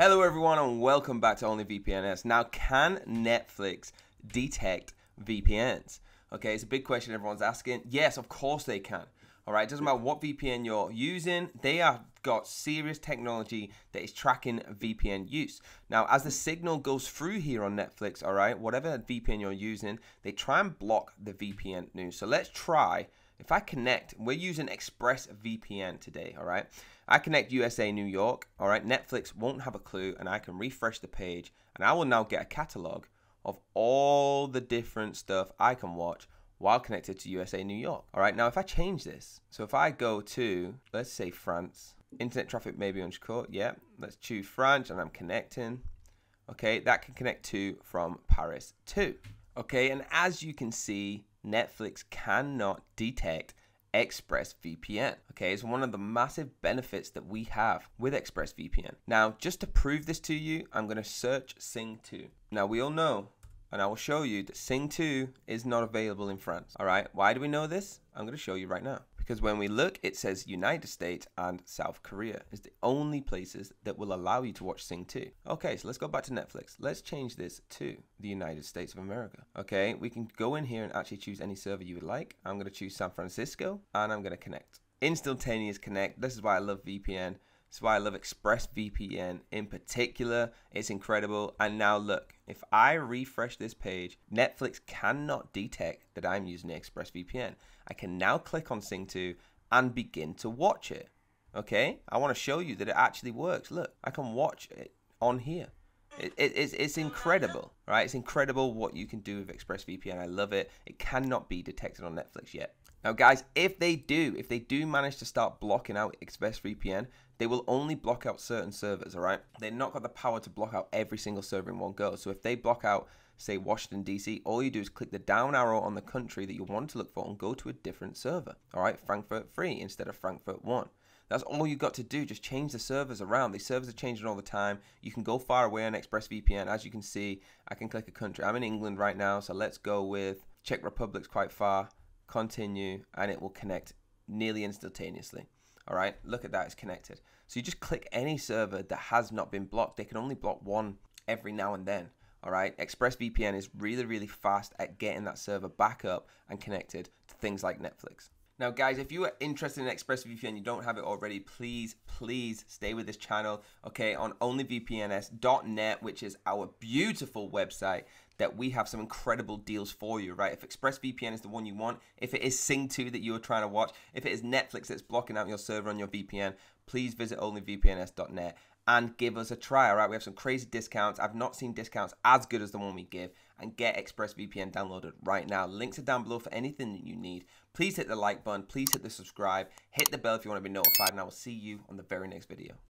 Hello everyone and welcome back to Only VPNs. Now, can Netflix detect VPNs? Okay, it's a big question everyone's asking. Yes, of course they can. All right, doesn't matter what VPN you're using, they have got serious technology that is tracking VPN use. Now, as the signal goes through here on Netflix, all right, whatever VPN you're using, they try and block the VPN news. So let's try. If I connect, we're using Expressvpn today, all right? I connect USA, New York, all right? Netflix won't have a clue, and I can refresh the page, and I will now get a catalog of all the different stuff I can watch while connected to USA, New York, all right? Now, if I change this, so if I go to, let's say France, internet traffic may be undercut, yeah, let's choose France, and I'm connecting, okay? That can connect to from Paris too, okay? And as you can see, Netflix cannot detect Expressvpn. Okay, it's one of the massive benefits that we have with Expressvpn. Now, just to prove this to you, I'm going to search Sing 2. Now, we all know, and I will show you that Sing 2 is not available in France. All right, why do we know this? I'm going to show you right now. Because when we look, it says United States and South Korea is the only places that will allow you to watch Sing 2. Okay, so let's go back to Netflix. Let's change this to the United States of America. Okay, we can go in here and actually choose any server you would like. I'm going to choose San Francisco and I'm going to connect. Instantaneous connect. This is why I love VPN. This is why I love Expressvpn in particular. It's incredible. And now look, if I refresh this page, Netflix cannot detect that I'm using Expressvpn. I can now click on Sing 2 and begin to watch it. Okay, I want to show you that it actually works. Look, I can watch it on here. It's incredible, right? It's incredible what you can do with Expressvpn. I love it. It cannot be detected on Netflix yet. Now, guys, if they do manage to start blocking out Expressvpn, they will only block out certain servers, all right? They've not got the power to block out every single server in one go. So if they block out, say, Washington, D.C., all you do is click the down arrow on the country that you want to look for and go to a different server, all right? Frankfurt 3 instead of Frankfurt 1. That's all you got to do. Just change the servers around. These servers are changing all the time. You can go far away on Expressvpn. As you can see, I can click a country. I'm in England right now, so let's go with Czech Republic's quite far. Continue, and it will connect nearly instantaneously. All right, look at that, it's connected. So you just click any server that has not been blocked. They can only block one every now and then. All right, Expressvpn is really, really fast at getting that server back up and connected to things like Netflix. Now, guys, if you are interested in Expressvpn, you don't have it already, please stay with this channel, okay, on onlyvpns.net, which is our beautiful website that we have some incredible deals for you, right? If Expressvpn is the one you want, if it is Sing 2 that you are trying to watch, if it is Netflix that's blocking out your server on your VPN, please visit onlyvpns.net and give us a try, all right? We have some crazy discounts. I've not seen discounts as good as the one we give. And get Expressvpn downloaded right now. Links are down below for anything that you need. Please hit the like button. Please hit the subscribe. Hit the bell if you want to be notified. And I will see you on the very next video.